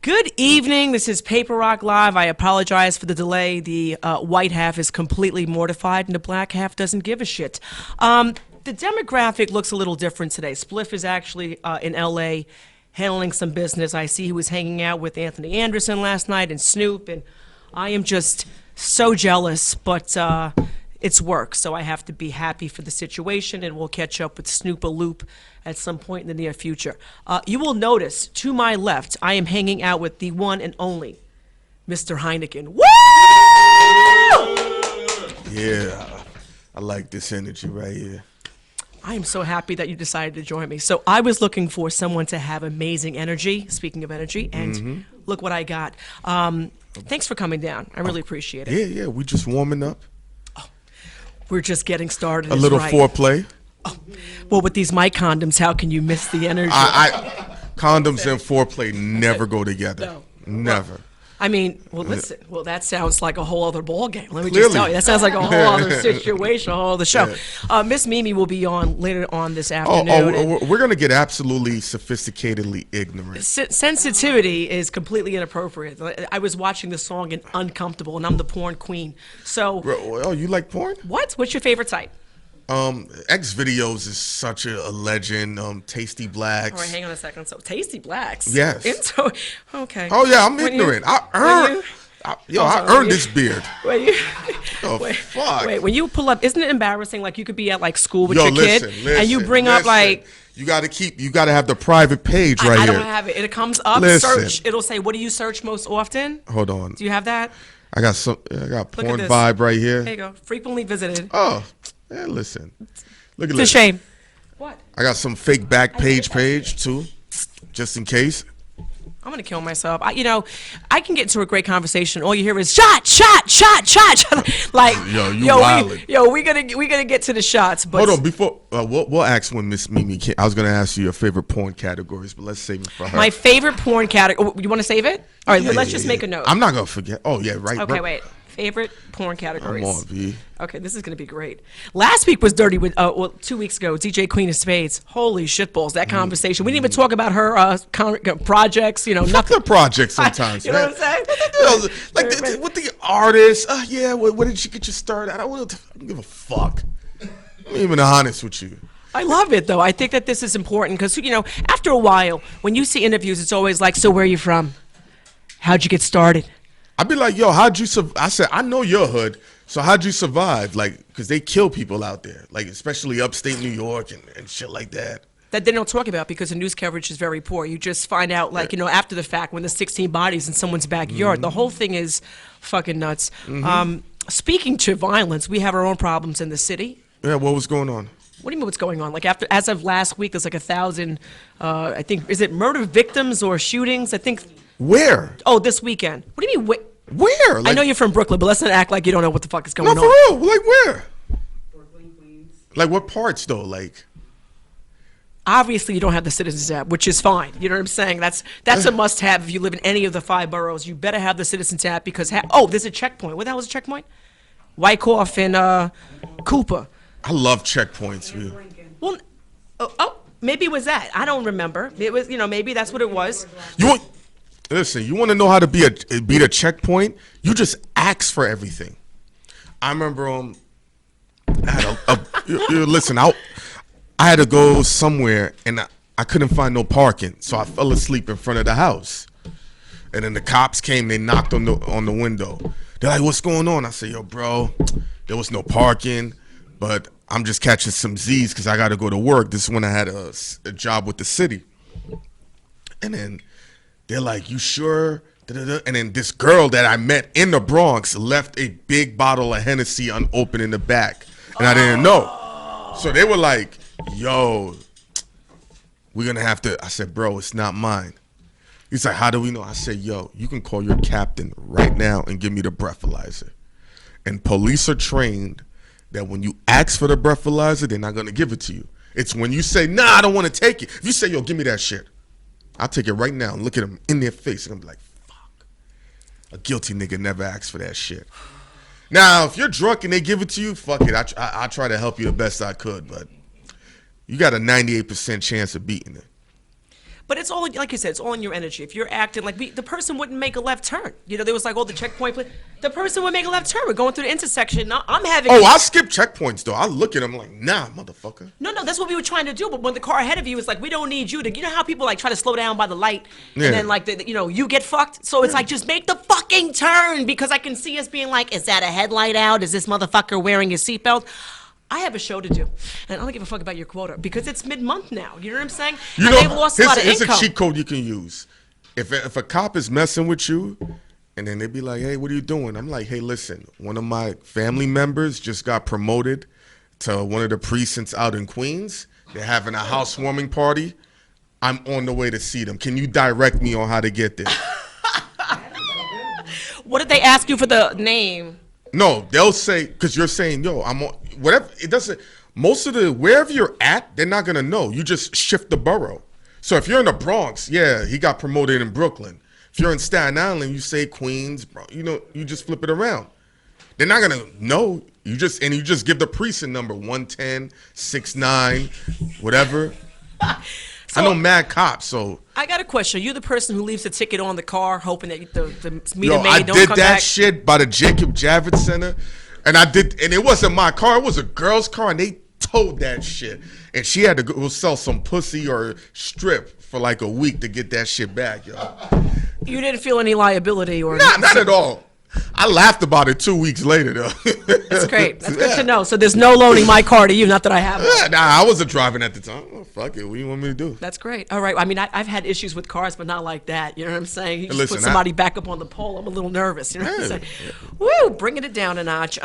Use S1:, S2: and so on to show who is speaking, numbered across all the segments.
S1: Good evening. This is Paperrock Live. I apologize for the delay. The white half is completely mortified, and the black half doesn't give a shit. The demographic looks a little different today. Spliff is actually in L.A. handling some business. I see he was hanging out with Anthony Anderson last night and Snoop, and I am just so jealous, but it's work, so I have to be happy for the situation, and we'll catch up with Snoop a Loop at some point in the near future. You will notice, to my left, I am hanging out with the one and only Mr. Hynaken. Woo!
S2: Yeah, I like this energy right here.
S1: I am so happy that you decided to join me. So I was looking for someone to have amazing energy, speaking of energy, and look what I got. Thanks for coming down. I really appreciate it.
S2: Yeah, we just warming up.
S1: We're just getting started.
S2: A little foreplay.
S1: Well, with these mic condoms, how can you miss the energy?
S2: Condoms and foreplay never go together.
S1: No.
S2: Never.
S1: I mean, well, listen. Well, that sounds like a whole other ball game. Let me
S2: Clearly.
S1: just tell you, that sounds like a whole other situation, a whole other show. Miss Mimi will be on later on this afternoon.
S2: We're gonna get absolutely sophisticatedly ignorant.
S1: Sensitivity is completely inappropriate. I was watching the song and uncomfortable, and I'm the porn queen. So,
S2: Oh, you like porn?
S1: what? What's your favorite type?
S2: X videos is such a legend. Tasty Blacks.
S1: All right, hang on a second. So, Tasty Blacks.
S2: Yes.
S1: Okay.
S2: Oh yeah, I'm ignorant. I earned this beard. Fuck.
S1: Wait, when you pull up, isn't it embarrassing? Like you could be at like school with
S2: Yo,
S1: your kid, and you bring up like
S2: you gotta have the private page right
S1: I
S2: here.
S1: don't have it. It comes up.
S2: Listen.
S1: Search. It'll say, "What do you search most often?"
S2: Hold on.
S1: Do you have that?
S2: I got porn
S1: this.
S2: vibe right here.
S1: There you go. Frequently visited.
S2: Oh, yeah, listen. Look at
S1: It's a
S2: this.
S1: shame. What?
S2: I got some fake back page too, just in case.
S1: I'm gonna kill myself. I can get into a great conversation. All you hear is shot, shot, shot, shot. Like, we gonna get to the shots. But
S2: hold on, before we'll ask when Miss Mimi came. I was gonna ask you your favorite porn categories, but let's save it for her.
S1: My favorite porn category. You want to save it? All right, let's just make a note.
S2: I'm not gonna forget. Oh yeah, right.
S1: Okay, wait. Favorite porn categories.
S2: Come on, V.
S1: Okay, this is gonna be great. Last week was dirty with 2 weeks ago. DJ Queen of Spades. Holy shitballs! That conversation. We didn't even talk about her projects.
S2: Fuck
S1: nothing.
S2: the project sometimes.
S1: You know what I'm saying?
S2: Like with the artists. Yeah, where did you get your start? I don't give a fuck. I'm even honest with you.
S1: I love it though. I think that this is important because after a while, when you see interviews, it's always like, "So where are you from? How'd you get started?"
S2: I'd be like, yo, how'd you survive? I said, I know your hood, so how'd you survive? Like, because they kill people out there, like, especially upstate New York and shit like that.
S1: That they don't talk about because the news coverage is very poor. You just find out, like, after the fact when there's 16 bodies in someone's backyard. The whole thing is fucking nuts. Speaking to violence, we have our own problems in the city.
S2: Yeah, what was going on?
S1: What do you mean what's going on? Like, as of last week, there's like 1,000, I think, is it murder victims or shootings? I think.
S2: Where?
S1: Oh, this weekend. What do you mean?
S2: Where?
S1: I know you're from Brooklyn, but let's not act like you don't know what the fuck is going on.
S2: No, for real. Like where? Brooklyn, Queens. Like what parts though? Like.
S1: Obviously, you don't have the Citizens app, which is fine. You know what I'm saying? That's a must-have if you live in any of the 5 boroughs. You better have the Citizens app because there's a checkpoint. What the hell is a checkpoint? Wyckoff and Cooper.
S2: I love checkpoints, dude.
S1: Well, maybe it was that. I don't remember. It was, maybe that's what it was.
S2: Listen, you want to know how to beat a checkpoint? You just ask for everything. I remember I had listen, I had to go somewhere and I couldn't find no parking, so I fell asleep in front of the house. And then the cops came, they knocked on the window. They're like, "What's going on?" I said, "Yo, bro, there was no parking, but I'm just catching some Z's because I got to go to work." This is when I had a job with the city. And then they're like, "You sure?" And then this girl that I met in the Bronx left a big bottle of Hennessy unopened in the back. And I didn't know. So they were like, "Yo, we're going to have to." I said, "Bro, it's not mine." He's like, "How do we know?" I said, "Yo, you can call your captain right now and give me the breathalyzer." And police are trained that when you ask for the breathalyzer, they're not going to give it to you. It's when you say, "Nah, I don't want to take it." If you say, "Yo, give me that shit," I'll take it right now and look at them in their face and I'm like, fuck. A guilty nigga never asked for that shit. Now, if you're drunk and they give it to you, fuck it. I try to help you the best I could, but you got a 98% chance of beating it.
S1: But it's all, like you said, it's all in your energy. If you're acting like the person wouldn't make a left turn. You know, there was like, the checkpoint. The person would make a left turn. We're going through the intersection. Now, I'm having.
S2: Oh, I skip checkpoints though. I look at them like, nah, motherfucker.
S1: No, that's what we were trying to do. But when the car ahead of you is like, we don't need you to. You know how people like try to slow down by the light, and then like you get fucked. So it's like, just make the fucking turn, because I can see us being like, is that a headlight out? Is this motherfucker wearing his seatbelt? I have a show to do, and I don't give a fuck about your quota, because it's mid-month now. You know what I'm saying?
S2: You
S1: and
S2: know,
S1: they've lost a lot of income.
S2: Here's a cheat code you can use. If a cop is messing with you, and then they be like, hey, what are you doing? I'm like, hey, listen, one of my family members just got promoted to one of the precincts out in Queens. They're having a housewarming party. I'm on the way to see them. Can you direct me on how to get there?
S1: What did they ask you for the name?
S2: No, they'll say, because you're saying, yo, I'm on, whatever. It doesn't, most of the, wherever you're at, they're not going to know. You just shift the borough. So if you're in the Bronx, yeah, he got promoted in Brooklyn. If you're in Staten Island, you say Queens, you just flip it around. They're not going to know. You just give the precinct number, 110, 69, whatever. So, I know mad cops, so.
S1: I got a question. Are you the person who leaves the ticket on the car, hoping that the meter maid don't come back?
S2: I did that shit by the Jacob Javits Center, and it wasn't my car. It was a girl's car, and they towed that shit. And she had to go sell some pussy or strip for like a week to get that shit back, yo.
S1: You didn't feel any liability or?
S2: Not at all. I laughed about it 2 weeks later, though.
S1: That's great. That's good to know. So there's no loaning my car to you, not that I have one.
S2: Yeah, nah, I wasn't driving at the time. Oh, fuck it. What do you want me to do?
S1: That's great. All right. I mean, I've had issues with cars, but not like that. You know what I'm saying? You just
S2: Listen,
S1: put somebody back up on the pole. I'm a little nervous. You know what I'm saying? Woo, bringing it down a notch.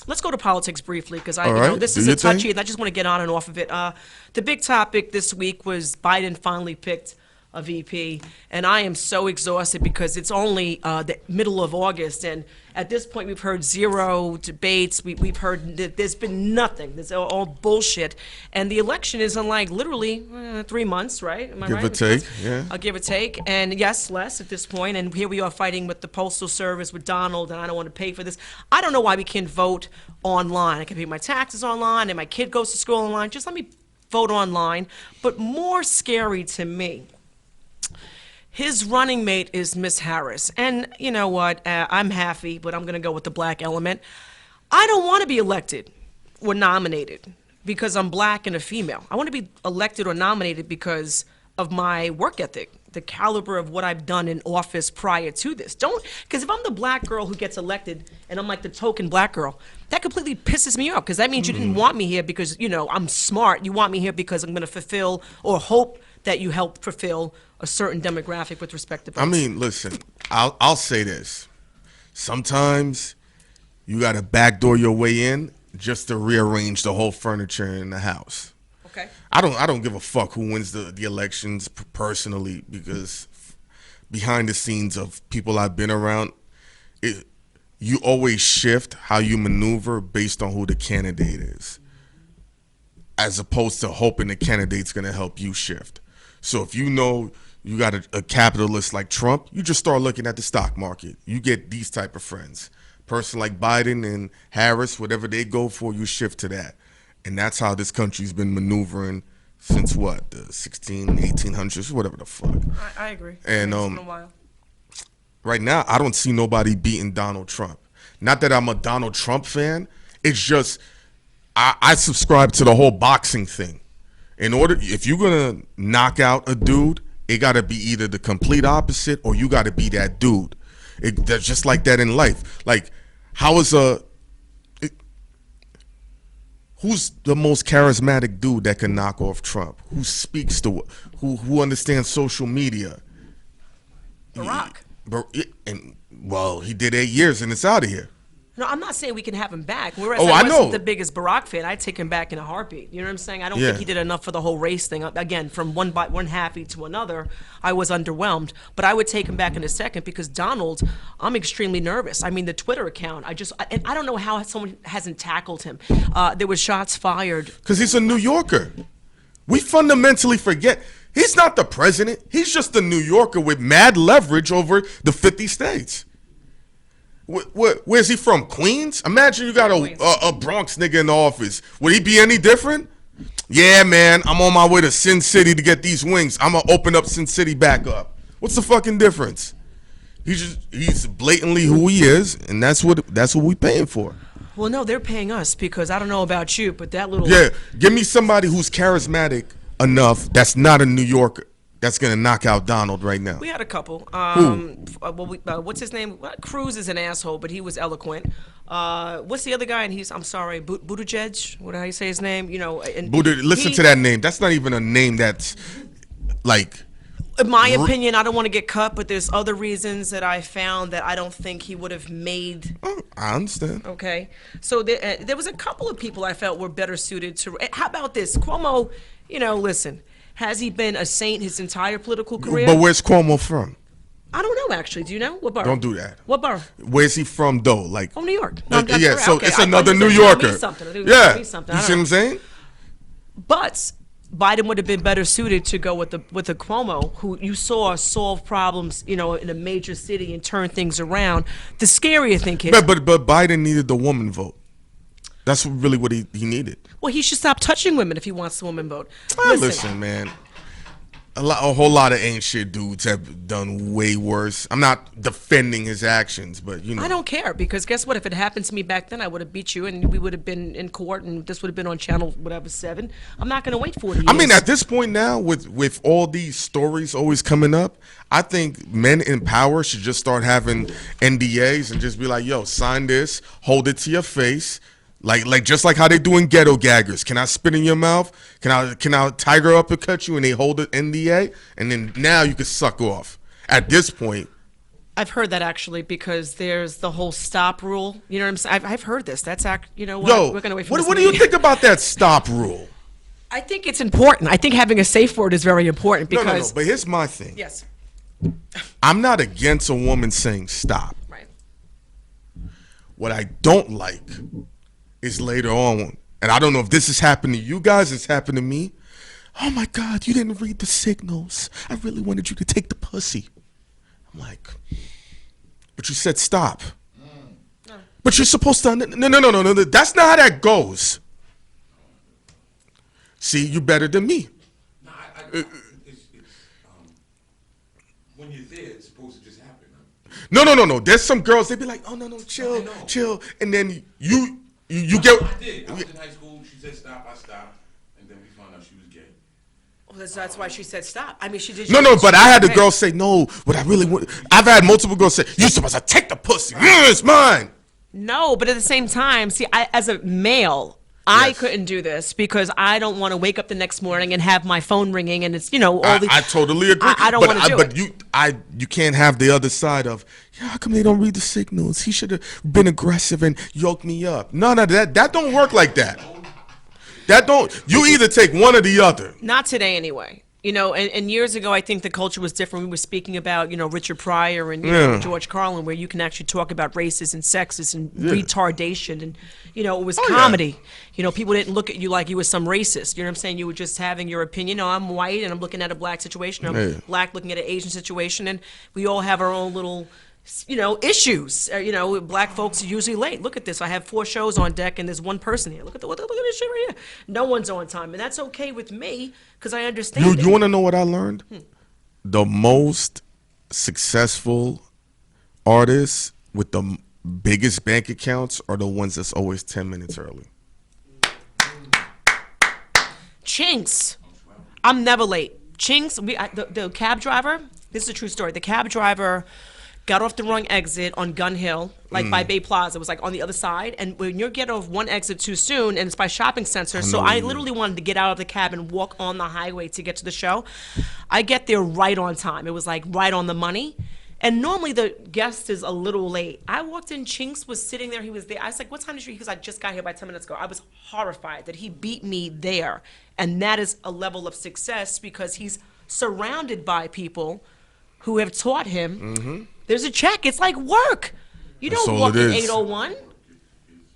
S1: Let's go to politics briefly, because this is a touchy, and I just want to get on and off of it. The big topic this week was Biden finally picked a VP, and I am so exhausted because it's only the middle of August, and at this point we've heard zero debates. We've heard that there's been nothing. There's all bullshit, and the election is in like literally 3 months, right? Am I right?
S2: Give or take, yeah.
S1: Give or take, and yes, less at this point. And here we are fighting with the Postal Service with Donald, and I don't want to pay for this. I don't know why we can't vote online. I can pay my taxes online, and my kid goes to school online. Just let me vote online. But more scary to me, his running mate is Miss Harris. And you know what? I'm happy, but I'm going to go with the black element. I don't want to be elected or nominated because I'm black and a female. I want to be elected or nominated because of my work ethic, the caliber of what I've done in office prior to this. Because if I'm the black girl who gets elected and I'm like the token black girl, that completely pisses me off, because that means you didn't want me here because, I'm smart. You want me here because I'm going to fulfill or hope that you help fulfill a certain demographic with respect to votes.
S2: I mean, listen, I'll say this. Sometimes you got to backdoor your way in just to rearrange the whole furniture in the house.
S1: Okay.
S2: I don't give a fuck who wins the elections personally, because behind the scenes of people I've been around, you always shift how you maneuver based on who the candidate is, as opposed to hoping the candidate's going to help you shift. So if you know you got a capitalist like Trump, you just start looking at the stock market. You get these type of friends. Person like Biden and Harris, whatever they go for, you shift to that. And that's how this country's been maneuvering since what, the 1800s, whatever the fuck.
S1: I agree.
S2: And
S1: it's been a while.
S2: Right now, I don't see nobody beating Donald Trump. Not that I'm a Donald Trump fan. It's just I subscribe to the whole boxing thing. If you're gonna knock out a dude, it gotta be either the complete opposite or you gotta be that dude. That's just like that in life. Like, who's the most charismatic dude that can knock off Trump? Who speaks to who understands social media?
S1: Barack.
S2: He did 8 years and it's out of here.
S1: No, I'm not saying we can have him back. Whereas
S2: I
S1: I wasn't
S2: know.
S1: the biggest Barack fan, I'd take him back in a heartbeat. You know what I'm saying? I don't think he did enough for the whole race thing. Again, from one happy to another, I was underwhelmed. But I would take him back in a second, because Donald, I'm extremely nervous. I mean, the Twitter account, and I don't know how someone hasn't tackled him. There was shots fired.
S2: Because he's a New Yorker. We fundamentally forget. He's not the president. He's just a New Yorker with mad leverage over the 50 states. Where's he from? Queens? Imagine you got a Bronx nigga in the office. Would he be any different? Yeah, man, I'm on my way to Sin City to get these wings. I'm gonna open up Sin City back up. What's the fucking difference? He's blatantly who he is, and that's what we paying for.
S1: Well, no, they're paying us because I don't know about you, but that little
S2: Yeah, give me somebody who's charismatic enough that's not a New Yorker that's gonna knock out Donald right now.
S1: We had a couple. What's his name? Cruz is an asshole, but he was eloquent. What's the other guy? And I'm sorry, Buttigieg. What do you say his name? You know, and
S2: Listen to that name. That's not even a name that's like.
S1: In my opinion, I don't want to get cut, but there's other reasons that I found that I don't think he would have made.
S2: Oh, I understand.
S1: Okay, so there was a couple of people I felt were better suited to. How about this, Cuomo? You know, listen, has he been a saint his entire political career?
S2: But where's Cuomo from?
S1: I don't know, actually. Do you know what borough?
S2: Don't do that.
S1: What borough?
S2: Where's he from, though? Like,
S1: Oh, New York. No,
S2: yeah. So
S1: okay.
S2: it's
S1: I
S2: another
S1: thought you
S2: New
S1: said
S2: Yorker.
S1: me something. I think
S2: Yeah.
S1: me something.
S2: You
S1: I
S2: see
S1: don't
S2: what I'm saying?
S1: But Biden would have been better suited to go with the Cuomo, who you saw solve problems, you know, in a major city and turn things around. The scarier thing is,
S2: But Biden needed the woman vote. That's really what he needed.
S1: well, he should stop touching women if he wants the woman vote.
S2: Listen, man. A whole lot of ain't shit dudes have done way worse. I'm not defending his actions, but you know.
S1: I don't care because guess what? If it happened to me back then, I would have beat you and we would have been in court and this would have been on channel whatever 7. I'm not going to wait 40 years.
S2: I mean, at this point now, with all these stories always coming up, I think men in power should just start having NDAs and just be like, yo, sign this, hold it to your face. Like just like how they do in ghetto gaggers. Can I spit in your mouth? Can I tiger uppercut you and they hold an NDA? And then now you can suck off. At this point.
S1: I've heard that actually because there's the whole stop rule. You know what I'm saying? I've heard this. That's you know what?
S2: Yo,
S1: we're gonna wait for
S2: what
S1: this
S2: do you
S1: meeting.
S2: think about that stop rule?
S1: I think it's important. I think having a safe word is very important because
S2: No. But here's my thing.
S1: yes,
S2: I'm not against a woman saying stop.
S1: right.
S2: What I don't like is later on, and I don't know if this has happened to you guys, it's happened to me. Oh my God, you didn't read the signals. I really wanted you to take the pussy. I'm like, but you said stop.
S1: No.
S2: But you're supposed to, no. That's not how that goes. See, you better than me.
S3: No, when you're there, it's supposed to just happen.
S2: No. There's some girls, they be like, oh, no, chill. And then you get.
S3: I did. I was in high school. She said stop. I stopped, and then we found out she was gay.
S1: Well, that's why she said stop. I mean, she did.
S2: No, but I had the girl say, no, what I really want. I've had multiple girls say, you're supposed to take the pussy. It's mine.
S1: No, but at the same time, see, as a male, I
S2: Yes.
S1: couldn't do this because I don't want to wake up the next morning and have my phone ringing and it's, you know, all the.
S2: I totally agree.
S1: I don't want to do it.
S2: But you can't have the other side of, yeah, how come they don't read the signals? He should have been aggressive and yoked me up. No, that don't work like that. You either take one or the other.
S1: Not today, anyway. You know, and years ago, I think the culture was different. We were speaking about, you know, Richard Pryor and you know, George Carlin, where you can actually talk about races and sexes and retardation, and you know, it was comedy.
S2: Yeah.
S1: You know, people didn't look at you like you were some racist. You know what I'm saying? You were just having your opinion. No, I'm white and I'm looking at a black situation. I'm black looking at an Asian situation, and we all have our own little, you know, issues. You know, black folks are usually late. Look at this. I have 4 shows on deck, and there's 1 person here. Look at this shit right here. No one's on time, and that's okay with me because I understand.
S2: You want to know what I learned? The most successful artists with the biggest bank accounts are the ones that's always 10 minutes early.
S1: Chinks. I'm never late. Chinks. The cab driver. This is a true story. The cab driver got off the wrong exit on Gun Hill, like by Bay Plaza. It was like on the other side. And when you get off one exit too soon, and it's by shopping center, so I literally wanted to get out of the cab and walk on the highway to get to the show. I get there right on time. It was like right on the money. And normally the guest is a little late. I walked in, Chinks was sitting there, he was there. I was like, what time did you, because I just got here by 10 minutes ago. I was horrified that he beat me there. And that is a level of success because he's surrounded by people who have taught him. There's a check. It's like work. You
S2: That's
S1: don't
S2: all
S1: walk
S2: it
S1: in
S2: is.
S1: 8:01.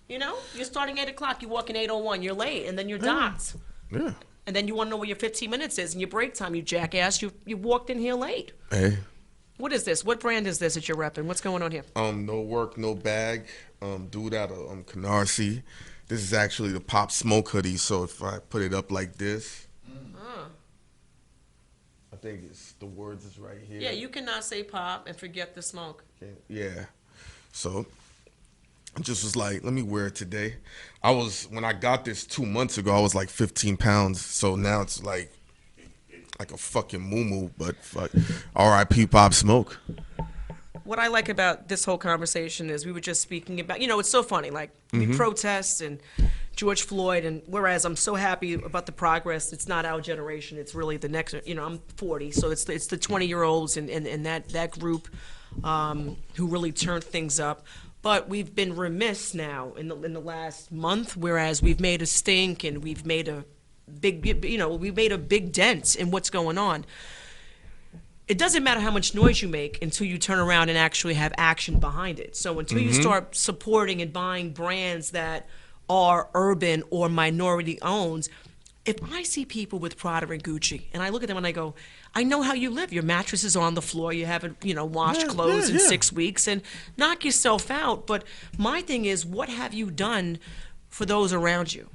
S1: You know, you're starting 8 o'clock. You walk in 8:01. You're late, and then you're docked.
S2: Yeah.
S1: And then you want to know where your 15 minutes is and your break time. You jackass. You walked in here late.
S2: Hey.
S1: What is this? What brand is this that you're repping? What's going on here?
S2: No work, no bag. Dude out of Canarsie. This is actually the Pop Smoke hoodie. So if I put it up like this, I think the words is right here.
S1: Yeah, you cannot say pop and forget the smoke.
S2: Okay, yeah. So I just was like, let me wear it today. When I got this 2 months ago, I was like 15 pounds. So now it's like a fucking moo-moo, but fuck. R.I.P. Pop Smoke.
S1: What I like about this whole conversation is we were just speaking about, it's so funny, like we protest and George Floyd, and whereas I'm so happy about the progress, it's not our generation, it's really the next, I'm 40, so it's the 20-year-olds and that group who really turned things up. But we've been remiss now in the last month, whereas we've made a stink and we've made a big dent in what's going on. It doesn't matter how much noise you make until you turn around and actually have action behind it. So until you start supporting and buying brands that are urban or minority owned, if I see people with Prada and Gucci and I look at them and I go, I know how you live. Your mattress is on the floor. You haven't, washed clothes in 6 weeks, and knock yourself out. But my thing is, what have you done for those around you?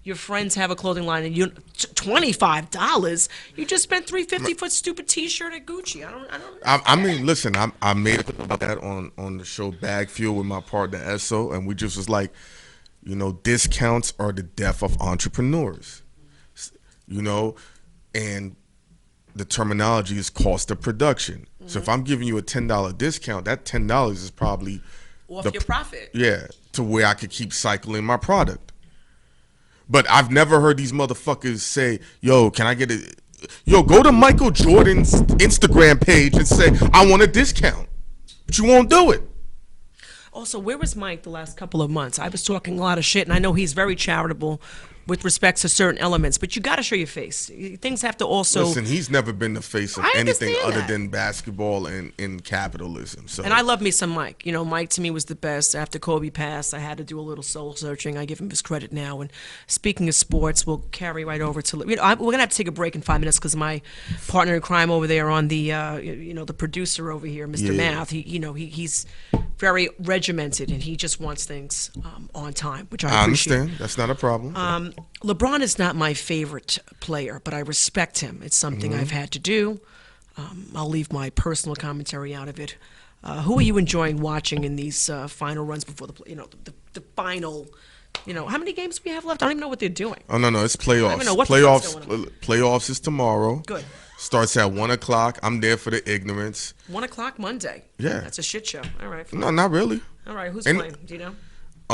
S1: Your friends have a clothing line, and you $25. You just spent $350 for a stupid T-shirt at Gucci.
S2: I mean, listen, I made it about that on the show Bag Fuel with my partner Esso, and we just was like, discounts are the death of entrepreneurs. And the terminology is cost of production. So if I'm giving you a $10 discount, that $10 is probably
S1: off your profit.
S2: Yeah, to where I could keep cycling my product. But I've never heard these motherfuckers say, yo, can I get it? Yo, go to Michael Jordan's Instagram page and say, I want a discount. But you won't do it.
S1: Also, where was Mike the last couple of months? I was talking a lot of shit, and I know he's very charitable with respect to certain elements, but you got to show your face. Things have to also...
S2: Listen, he's never been the face of
S1: I
S2: anything
S1: understand
S2: other
S1: that.
S2: than basketball and in capitalism. So.
S1: And I love me some Mike. Mike to me was the best. After Kobe passed, I had to do a little soul searching. I give him his credit now. And speaking of sports, we'll carry right over to... we're going to have to take a break in 5 minutes because my partner in crime over there on the, the producer over here, Mr. Math, he's very regimented and he just wants things on time, which I appreciate.
S2: Understand. That's not a problem.
S1: LeBron is not my favorite player, but I respect him. It's something I've had to do. I'll leave my personal commentary out of it. Who are you enjoying watching in these final runs before the final? How many games do we have left? I don't even know what they're doing.
S2: Oh no, it's playoffs.
S1: I don't even know what the fuck's going on.
S2: Playoffs is tomorrow.
S1: Good.
S2: Starts at 1:00. I'm there for the ignorance.
S1: 1:00 Monday.
S2: Yeah.
S1: That's a shit show. All right. Fine.
S2: No, not really.
S1: All right. Who's
S2: And-
S1: playing? Do you know?
S2: I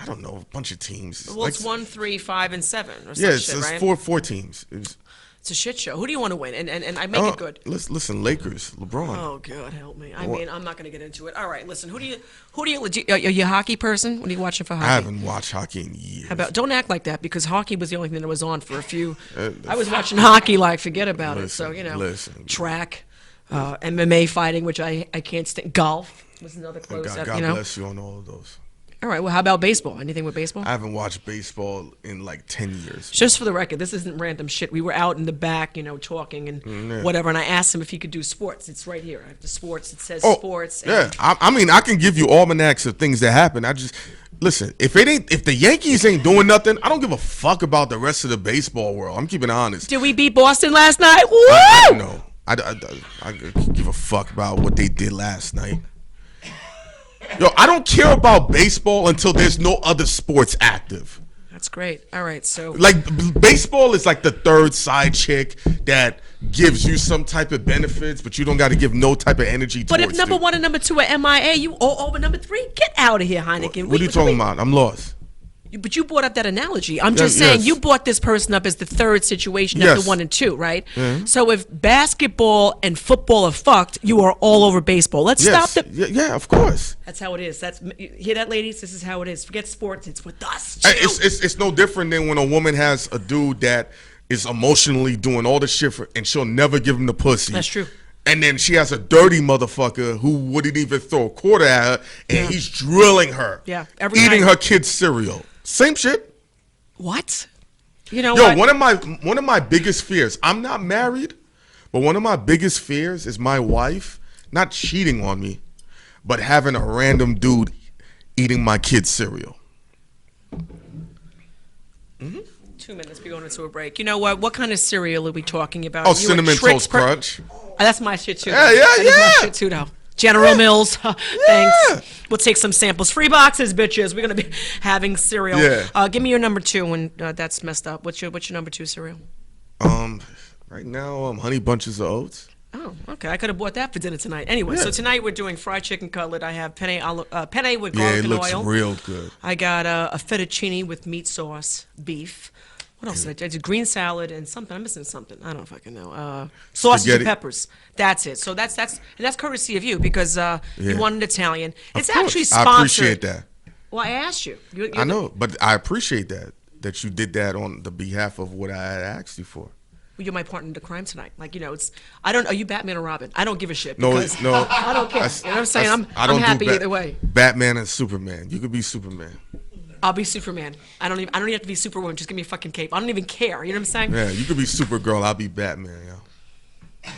S2: don't know, a bunch of teams.
S1: Well, it's 1, 3, 5, and 7 or some
S2: Yeah,
S1: shit,
S2: it's
S1: right?
S2: four teams.
S1: It's a shit show. Who do you want to win? And I make it good.
S2: Listen, Lakers, LeBron.
S1: Oh God, help me! I mean, I'm not going to get into it. All right, listen. Who do you? Are you a hockey person? What are you watching for hockey?
S2: I haven't watched hockey in years.
S1: How about? Don't act like that because hockey was the only thing that was on for a few. I was watching hockey like forget about it. So
S2: listen.
S1: track, MMA fighting, which I can't stand. Golf was another close.
S2: God bless you on all of those.
S1: All right. Well, how about baseball? Anything with baseball?
S2: I haven't watched baseball in like 10 years.
S1: Just for the record, this isn't random shit. We were out in the back, talking and whatever, and I asked him if he could do sports. It's right here. I have the sports. It says sports.
S2: Yeah, I mean, I can give you almanacs of things that happen. I just listen. If the Yankees ain't doing nothing, I don't give a fuck about the rest of the baseball world. I'm keeping it honest.
S1: Did we beat Boston last night? Woo!
S2: No, I give a fuck about what they did last night. Yo, I don't care about baseball until there's no other sports active.
S1: That's great. All right, so
S2: Like baseball is like the third side chick that gives you some type of benefits, but you don't got to give no type of energy.
S1: but if
S2: towards
S1: number
S2: it.
S1: 1 and number 2 are MIA, you all over number 3. Get out of here, Hynaken.
S2: What are you talking about? I'm lost.
S1: But you brought up that analogy. I'm just saying
S2: yes.
S1: you brought this person up as the third situation
S2: Yes.
S1: after 1 and 2, right? So if basketball and football are fucked, you are all over baseball. Let's
S2: Yes.
S1: stop the.
S2: Yeah, of course.
S1: That's how it is. You hear that, ladies? This is how it is. Forget sports. It's with us.
S2: It's no different than when a woman has a dude that is emotionally doing all the shit and she'll never give him the pussy.
S1: That's true.
S2: And then she has a dirty motherfucker who wouldn't even throw a quarter at her, and he's drilling her.
S1: Yeah, every
S2: eating
S1: night.
S2: her kid's cereal. Same shit.
S1: What? You know
S2: Yo,
S1: what?
S2: one of my biggest fears. I'm not married, but one of my biggest fears is my wife not cheating on me, but having a random dude eating my kid's cereal.
S1: 2 minutes. We're going into a break. You know what? What kind of cereal are we talking about?
S2: Oh,
S1: You a
S2: Cinnamon
S1: Trix
S2: Toast
S1: per-
S2: Crunch.
S1: That's my shit too.
S2: Yeah, yeah,
S1: That is my
S2: yeah.
S1: shit too, though. General Mills, thanks. We'll take some samples. Free boxes, bitches. We're gonna be having cereal.
S2: Yeah.
S1: Give me your number 2 when that's messed up. What's your number 2 cereal?
S2: Right now, Honey Bunches of Oats.
S1: Oh, okay. I could have bought that for dinner tonight. Anyway, so tonight we're doing fried chicken cutlet. I have penne with
S2: Yeah,
S1: garlic
S2: it
S1: and
S2: looks
S1: oil.
S2: real good.
S1: I got a fettuccine with meat sauce, beef. What else did I do? I did green salad and something. I'm missing something. I don't fucking know. Sausage
S2: Spaghetti.
S1: and peppers. That's it. So that's courtesy of you because you want an Italian. It's
S2: Of course.
S1: actually
S2: I
S1: sponsored.
S2: appreciate that.
S1: Well, I asked you.
S2: I know, but I appreciate that you did that on the behalf of what I had asked you for.
S1: You're my partner in the crime tonight. Like, it's. I don't. Are you Batman or Robin? I don't give a shit.
S2: No,
S1: because
S2: no.
S1: I don't care. You know what I'm saying?
S2: I
S1: I'm
S2: don't do
S1: happy either way.
S2: Batman and Superman. You could be Superman.
S1: I'll be Superman. I don't even have to be Superwoman. Just give me a fucking cape. I don't even care. You know what I'm saying?
S2: Yeah, you could be Supergirl. I'll be Batman. Yeah.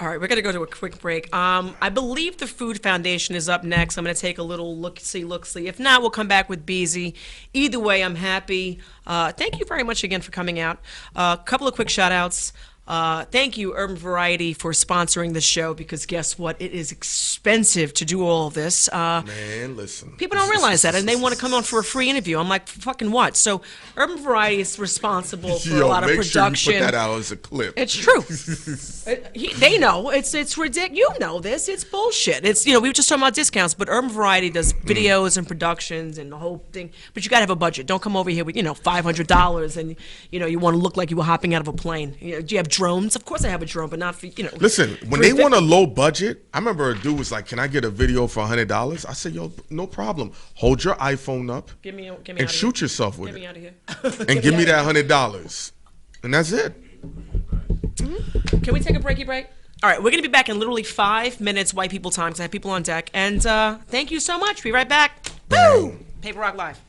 S1: All right, we're gonna go to a quick break. I believe the Food Foundation is up next. I'm gonna take a little look-see. If not, we'll come back with Beezy. Either way, I'm happy. Thank you very much again for coming out. A couple of quick shout-outs. Thank you, Urban Variety, for sponsoring the show because guess what? It is expensive to do all of this.
S2: Man, listen.
S1: People don't realize that, and they want to come on for a free interview. I'm like, fucking what? So, Urban Variety is responsible for a lot of
S2: make
S1: production.
S2: sure you put that out as a clip.
S1: It's true. They know it's ridiculous. You know this. It's bullshit. It's we were just talking about discounts, but Urban Variety does videos and productions and the whole thing. But you got to have a budget. Don't come over here with $500 and you want to look like you were hopping out of a plane. Do you have drones? Of course I have a drone, but not for
S2: Listen, when they want a low budget, I remember a dude was like, "Can I get a video for $100?" I said, "Yo, no problem. Hold your iPhone up
S1: Get me
S2: and
S1: out
S2: shoot
S1: of
S2: yourself
S1: here.
S2: with
S1: Get me
S2: it,
S1: out of here.
S2: and give me that $100, and that's it."
S1: Can we take a breaky break? All right, we're going to be back in literally 5 minutes, white people time, because I have people on deck. And thank you so much. Be right back. Woo! Paperrock Live.